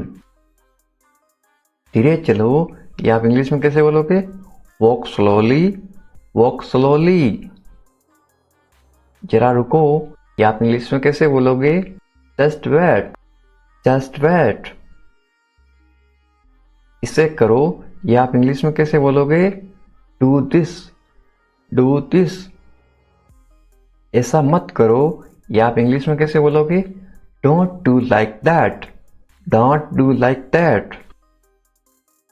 धीरे चलो, या आप इंग्लिश में कैसे बोलोगे? Walk slowly, walk slowly. जरा रुको, या आप इंग्लिश में कैसे बोलोगे? Just wait, just wait. इसे करो, या आप इंग्लिश में कैसे बोलोगे? Do this, do this. ऐसा मत करो, या आप इंग्लिश में कैसे बोलोगे? Don't do like that, don't do like that.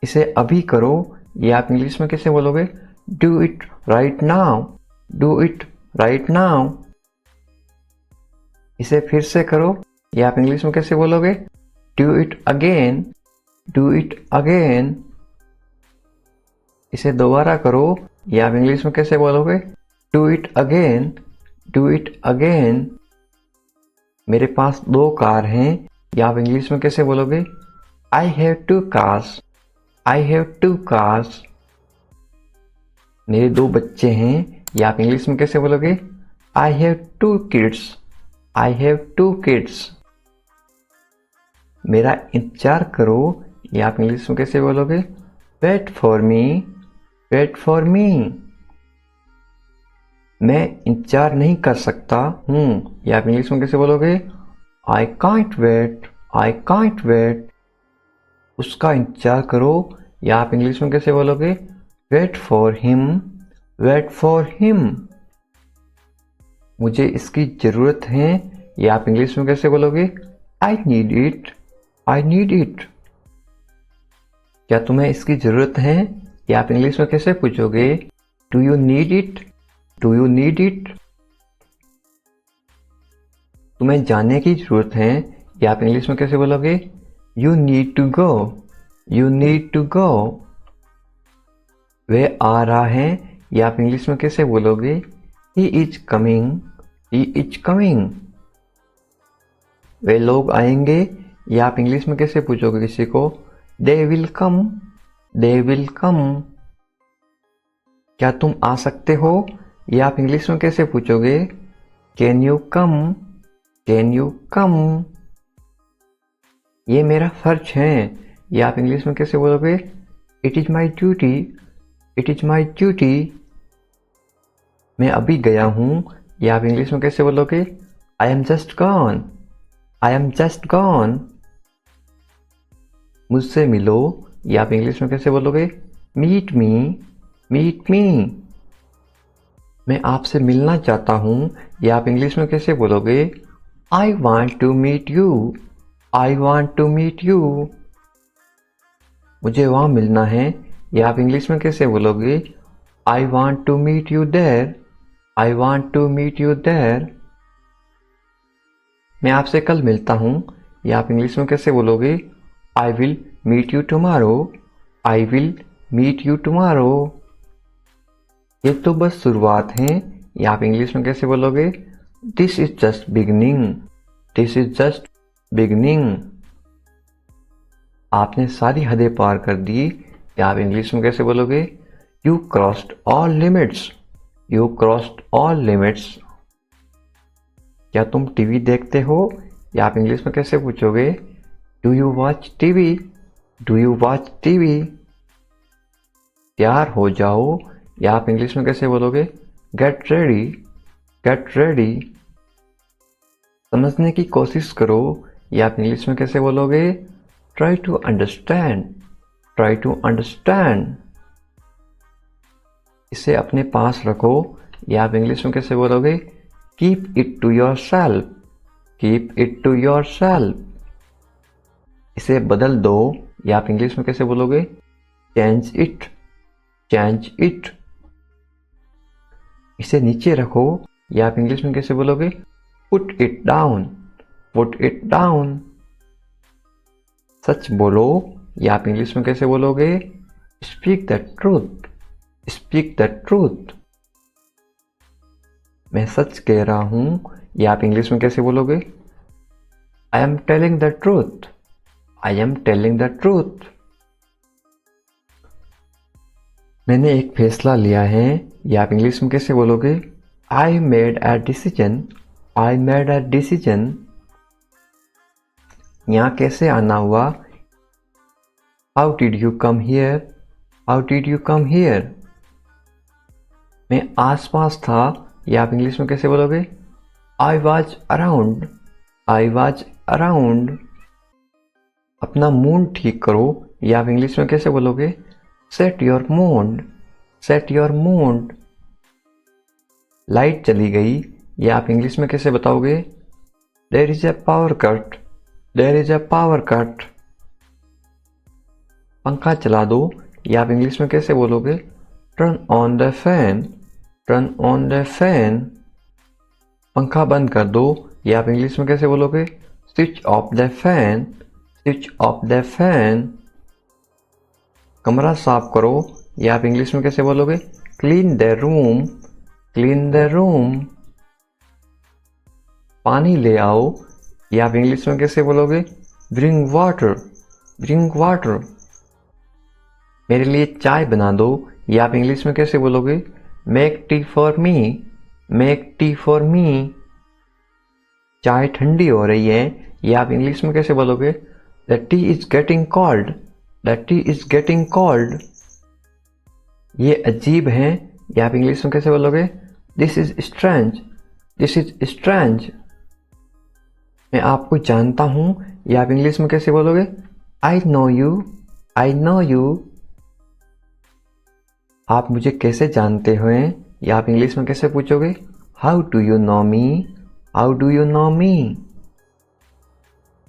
इसे अभी करो, या आप इंग्लिश में कैसे बोलोगे? Do it right now, do it right now. इसे फिर से करो, या आप इंग्लिश में कैसे बोलोगे? Do it again, do it again. इसे दोबारा करो, या आप इंग्लिश में कैसे बोलोगे? Do it again, do it again. मेरे पास 2 कार हैं, या आप इंग्लिश में कैसे बोलोगे? I have 2 cars, I have 2 cars. मेरे 2 बच्चे हैं, या आप इंग्लिश में कैसे बोलोगे? I have 2 kids, I have 2 kids. मेरा इंतजार करो, या आप इंग्लिश में कैसे बोलोगे? Wait for me, wait for me. मैं इंतजार नहीं कर सकता हूँ, या आप इंग्लिश में कैसे बोलोगे? I can't wait, I can't wait. उसका इंतजार करो, या आप इंग्लिश में कैसे बोलोगे? Wait for him, wait for him. मुझे इसकी ज़रूरत है, या आप इंग्लिश में कैसे बोलोगे? I need it, I need it. क्या तुम्हें इसकी ज़रूरत है, या आप इंग्लिश में कैसे पूछोगे? Do you need it, do you need it. तुम्हें जाने की ज़रूरत है, या आप इंग्लिश में कैसे बोलोगे? You need to go, you need to go. वह आ रहा है, या आप इंग्लिश में कैसे बोलोगे? He is coming, he is coming. वे लोग आएंगे, या आप इंग्लिश में कैसे पूछोगे किसी को? They will come, they will come. क्या तुम आ सकते हो, या आप इंग्लिश में कैसे पूछोगे? Can you come, can you come. ये मेरा फर्ज है, या आप इंग्लिश में कैसे बोलोगे? It is my duty, it is my duty. मैं अभी गया हूँ, या आप इंग्लिश में कैसे बोलोगे? I am just gone, I am just gone. मुझसे मिलो, या आप इंग्लिश में कैसे बोलोगे? Meet me, meet me. मैं आपसे मिलना चाहता हूँ, या आप इंग्लिश में कैसे बोलोगे? I want to meet you, I want to meet you. मुझे वहाँ मिलना है, या आप इंग्लिश में कैसे बोलोगे? I want to meet you there, I want to meet you there. मैं आपसे कल मिलता हूँ, या आप इंग्लिश में कैसे बोलोगे? I will meet you tomorrow, I will meet you tomorrow. ये तो बस शुरुआत है, या आप इंग्लिश में कैसे बोलोगे? This is just beginning, this is just beginning. आपने सारी हदें पार कर दी, या आप इंग्लिश में कैसे बोलोगे? You crossed all limits, you crossed all limits. क्या तुम टीवी देखते हो, या आप इंग्लिश में कैसे पूछोगे? Do you watch TV, do you watch TV. तैयार हो जाओ, या आप इंग्लिश में कैसे बोलोगे? Get ready, get ready. समझने की कोशिश करो, या आप इंग्लिश में कैसे बोलोगे? Try to understand, try to understand. इसे अपने पास रखो, या आप इंग्लिश में कैसे बोलोगे? Keep it to yourself, keep it to yourself. इसे बदल दो, या आप इंग्लिश में कैसे बोलोगे? Change it, change it. इसे नीचे रखो, या आप इंग्लिश में कैसे बोलोगे? Put it down, put it down. सच बोलो, ये आप इंग्लिश में कैसे बोलोगे? Speak the truth, speak the truth. मैं सच कह रहा हूं, ये आप इंग्लिश में कैसे बोलोगे? I am telling the truth, I am telling the truth. मैंने एक फैसला लिया है, ये आप इंग्लिश में कैसे बोलोगे? I made a decision, I made a decision. यहां कैसे आना हुआ? How did you come here, how did you come here. मैं आसपास था, ये आप इंग्लिश में कैसे बोलोगे? I was around, I was around. अपना मूड ठीक करो, ये आप इंग्लिश में कैसे बोलोगे? Set your mood, set your mood. Light चली गई, ये आप इंग्लिश में कैसे बताओगे? There is a power cut, there is a power cut. पंखा चला दो, ये आप इंग्लिश में कैसे बोलोगे? Turn on the fan, turn on the fan. पंखा बंद कर दो, ये आप इंग्लिश में कैसे बोलोगे? Switch off the fan, switch off the fan. कमरा साफ करो, ये आप इंग्लिश में कैसे बोलोगे? Clean the room, clean the room. पानी ले आओ, ये आप इंग्लिश में कैसे बोलोगे? Bring water, bring water. मेरे लिए चाय बना दो, ये आप इंग्लिश में कैसे बोलोगे? Make tea for me, make tea for me. चाय ठंडी हो रही है, ये आप इंग्लिश में कैसे बोलोगे? The T is getting cold, the T is getting cold. ये अजीब है, ये आप इंग्लिश में कैसे बोलोगे? This is strange, this is strange. मैं आपको जानता हूं, ये आप इंग्लिश में कैसे बोलोगे? I no you, I know you. आप मुझे कैसे जानते हो? ये आप इंग्लिश में कैसे पूछोगे? How do you know me, how do you know me.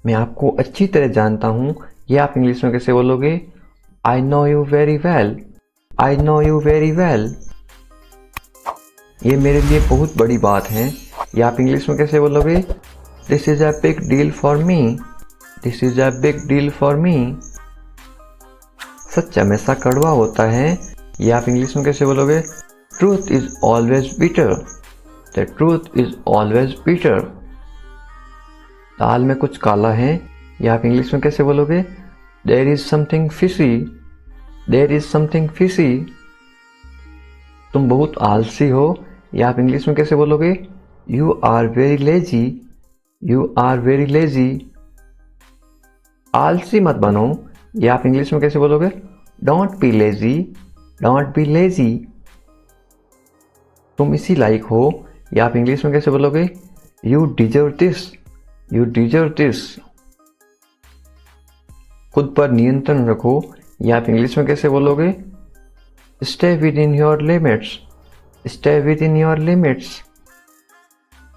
मैं आपको अच्छी तरह जानता हूं, ये आप इंग्लिश में कैसे बोलोगे? I no you very well, I know you very well. ये मेरे लिए बहुत बड़ी बात है, ये आप इंग्लिश में कैसे बोलोगे? This is a big deal for me, this is a big deal for me. सच हमेशा कड़वा होता है, ये आप इंग्लिश में कैसे बोलोगे? Truth is always bitter, the truth is always bitter. दाल में कुछ काला है, ये आप इंग्लिश में कैसे बोलोगे? There is something fishy, there is something fishy. तुम बहुत आलसी हो, ये आप इंग्लिश में कैसे बोलोगे? You are very lazy, you are very lazy. आलसी मत बनो, ये आप इंग्लिश में कैसे बोलोगे? Don't be lazy, don't be lazy. तुम इसी लायक हो, ये आप इंग्लिश में कैसे बोलोगे? You deserve this, you deserve this. खुद पर नियंत्रण रखो, ये आप इंग्लिश में कैसे बोलोगे? Stay with in your limits, stay with in your limits.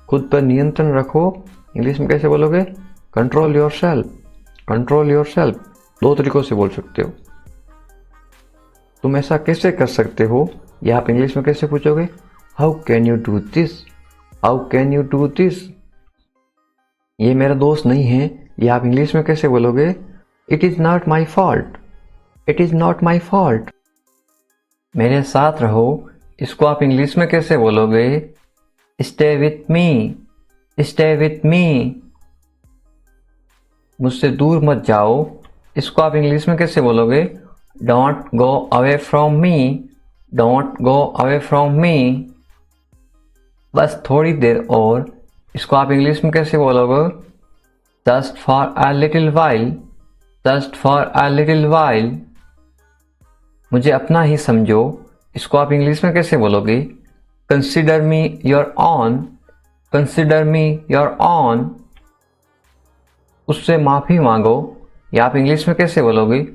खुद पर नियंत्रण रखो, इंग्लिश में कैसे बोलोगे? Control your self, control your self. दो तरीकों से बोल सकते हो। तुम ऐसा कैसे कर सकते हो, ये आप इंग्लिश में कैसे पूछोगे? How can you do this, how can you do this. ये मेरा दोस्त नहीं है, ये आप इंग्लिश में कैसे बोलोगे? It is not my fault, it is not my fault. मेरे साथ रहो, इसको आप इंग्लिश में कैसे बोलोगे? Stay with me, stay with me. मुझसे दूर मत जाओ, इसको आप इंग्लिश में कैसे बोलोगे? Don't go away from me, don't go away from me. बस थोड़ी देर और, इसको आप इंग्लिश में कैसे बोलोगे? Just for a little while, just for a little while. मुझे अपना ही समझो, इसको आप इंग्लिश में कैसे बोलोगे? Consider me your own, consider me your own. उससे माफी मांगो, या आप इंग्लिश में कैसे बोलोगे?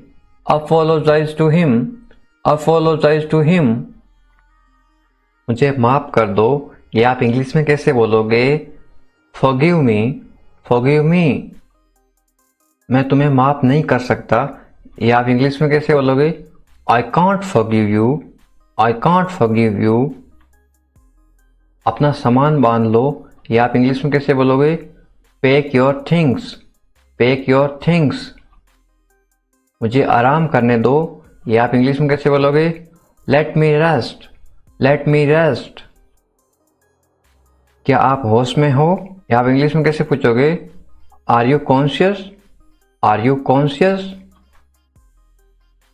Apologise to him, apologise to him. मुझे माफ कर दो, या आप इंग्लिश में कैसे बोलोगे? Forgive me, forgive me. मैं तुम्हें माफ नहीं कर सकता, या आप इंग्लिश में कैसे बोलोगे? I can't forgive you, I can't forgive you. अपना सामान बांध लो, या आप इंग्लिश में कैसे बोलोगे? Pack your things, pack your things. मुझे आराम करने दो, ये आप इंग्लिश में कैसे बोलोगे? Let me rest, let me rest. क्या आप होश में हो? या आप इंग्लिश में कैसे पूछोगे? Are you conscious, are you conscious.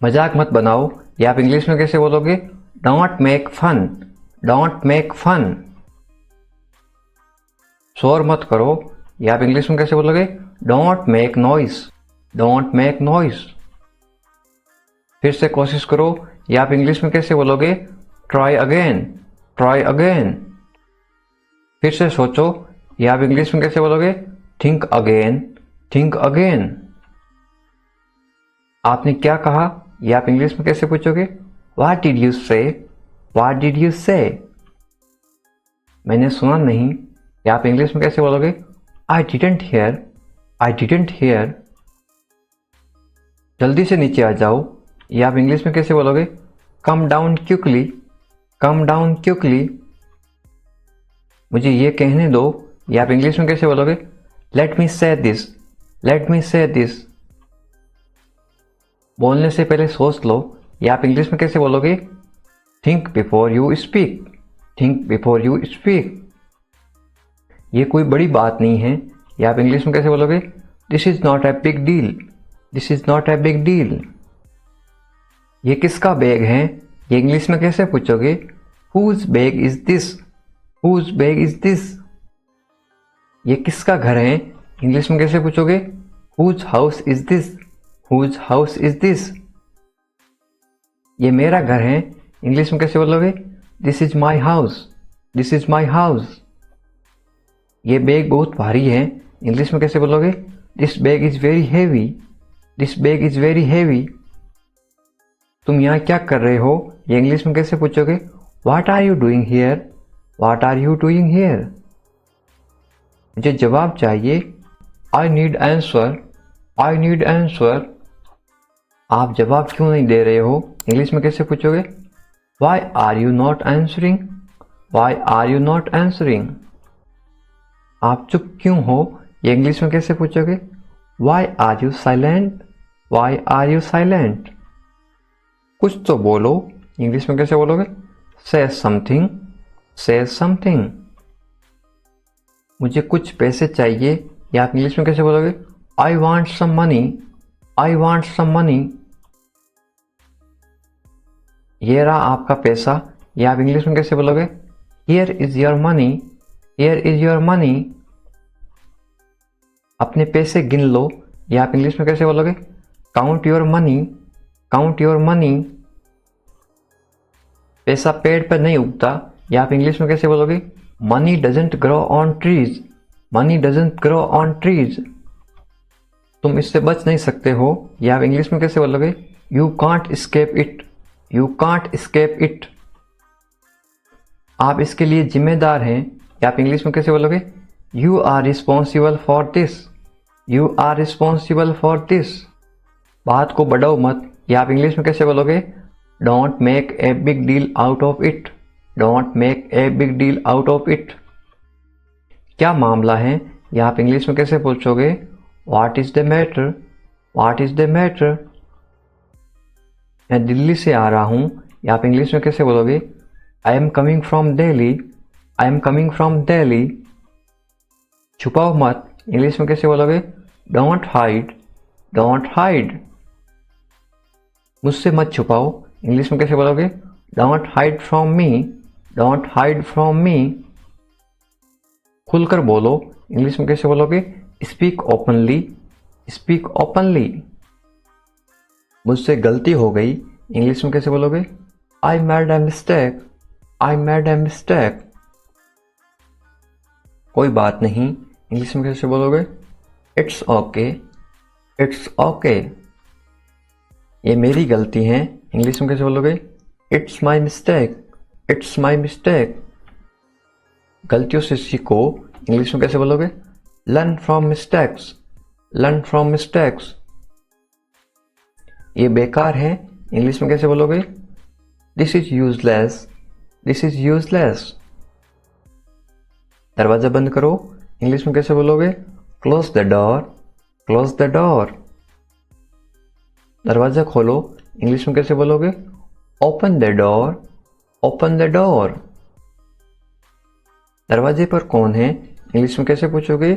मजाक मत बनाओ, ये आप इंग्लिश में कैसे बोलोगे? Don't make fun, don't make fun. शोर मत करो, ये आप इंग्लिश में कैसे बोलोगे? Don't make noise, don't make noise. फिर से कोशिश करो, ये आप इंग्लिश में कैसे बोलोगे? Try again, try again. फिर से सोचो, ये आप इंग्लिश में कैसे बोलोगे? Think again, think again. आपने क्या कहा? ये आप इंग्लिश में कैसे पूछोगे? व्हाट डिड यू से, व्हाट डिड यू से। मैंने सुना नहीं, ये आप इंग्लिश में कैसे बोलोगे? I didn't here, I didn't here. जल्दी से नीचे आ जाओ, ये आप इंग्लिश में कैसे बोलोगे? Come down quickly, come down quickly. मुझे ये कहने दो, ये आप इंग्लिश में कैसे बोलोगे? लेट मी से दिस, लेट मी से दिस। बोलने से पहले सोच लो, ये आप इंग्लिश में कैसे बोलोगे? Think before you speak, think before you speak. ये कोई बड़ी बात नहीं है, ये आप इंग्लिश में कैसे बोलोगे? This is not a big deal, this is not a big deal. ये किसका बैग है? ये इंग्लिश में कैसे पूछोगे? Whose bag is this, whose bag is this. ये किसका घर है? इंग्लिश में कैसे पूछोगे? Whose house is this, whose house is this. ये मेरा घर है, इंग्लिश में कैसे बोलोगे? This is my house, this is my house. ये बैग बहुत भारी है, इंग्लिश में कैसे बोलोगे? This bag is very heavy, this bag is very heavy. तुम यहाँ क्या कर रहे हो? ये इंग्लिश में कैसे पूछोगे? What are you doing here, what are you doing here. मुझे जवाब चाहिए, I need answer, I need answer. आप जवाब क्यों नहीं दे रहे हो? इंग्लिश में कैसे पूछोगे? Why are you not answering, why are you not answering. आप चुप क्यों हो? ये इंग्लिश में कैसे पूछोगे? Why are you silent, why are you silent. कुछ तो बोलो, इंग्लिश में कैसे बोलोगे? से समथिंग, से समथिंग। मुझे कुछ पैसे चाहिए, या आप इंग्लिश में कैसे बोलोगे? I want some money, I want some money. ये रहा आपका पैसा, या आप इंग्लिश में कैसे बोलोगे? Here is your money, here is your money. अपने पैसे गिन लो, या आप इंग्लिश में कैसे बोलोगे? Count your money, count your money. पैसा पेड़ पर नहीं उगता, या आप इंग्लिश में कैसे बोलोगे? Money doesn't grow on trees, money doesn't grow on trees. तुम इससे बच नहीं सकते हो, या आप इंग्लिश में कैसे बोलोगे? You can't escape it, you can't escape it. आप इसके लिए जिम्मेदार हैं, या आप इंग्लिश में कैसे बोलोगे? You are responsible for this, you are responsible for this. बात को बढ़ाओ मत, या आप इंग्लिश में कैसे बोलोगे? Don't make a big deal out of it, don't make a big deal out of it. क्या मामला है, या आप इंग्लिश में कैसे पूछोगे? What is the matter, what is the matter. मैं दिल्ली से आ रहा हूँ, या आप इंग्लिश में कैसे बोलोगे? I am coming from Delhi, I am coming from Delhi. छुपाओ मत, इंग्लिश में कैसे बोलोगे? Don't hide, don't hide. मुझसे मत छुपाओ, इंग्लिश में कैसे बोलोगे? Don't hide from me, don't hide from me. खुलकर बोलो, इंग्लिश में कैसे बोलोगे? Speak openly, speak openly. मुझसे गलती हो गई, इंग्लिश में कैसे बोलोगे? I made a mistake, I made a mistake. कोई बात नहीं, इंग्लिश में कैसे बोलोगे? It's okay, it's okay. ये मेरी गलती है, इंग्लिश में कैसे बोलोगे? It's my mistake, it's my mistake. गलतियों से सीखो, इंग्लिश में कैसे बोलोगे? Learn from mistakes, learn from mistakes. ये बेकार है, इंग्लिश में कैसे बोलोगे? This is useless, this is useless. दरवाजा बंद करो, इंग्लिश में कैसे बोलोगे? Close the door, close the door. दरवाज़ा खोलो, इंग्लिश में कैसे बोलोगे? Open the door, open the door. दरवाजे पर कौन है? इंग्लिश में कैसे पूछोगे?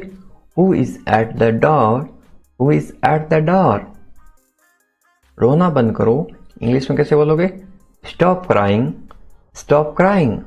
Who is at the door, who is at the door. रोना बंद करो, इंग्लिश में कैसे बोलोगे? Stop crying, stop crying.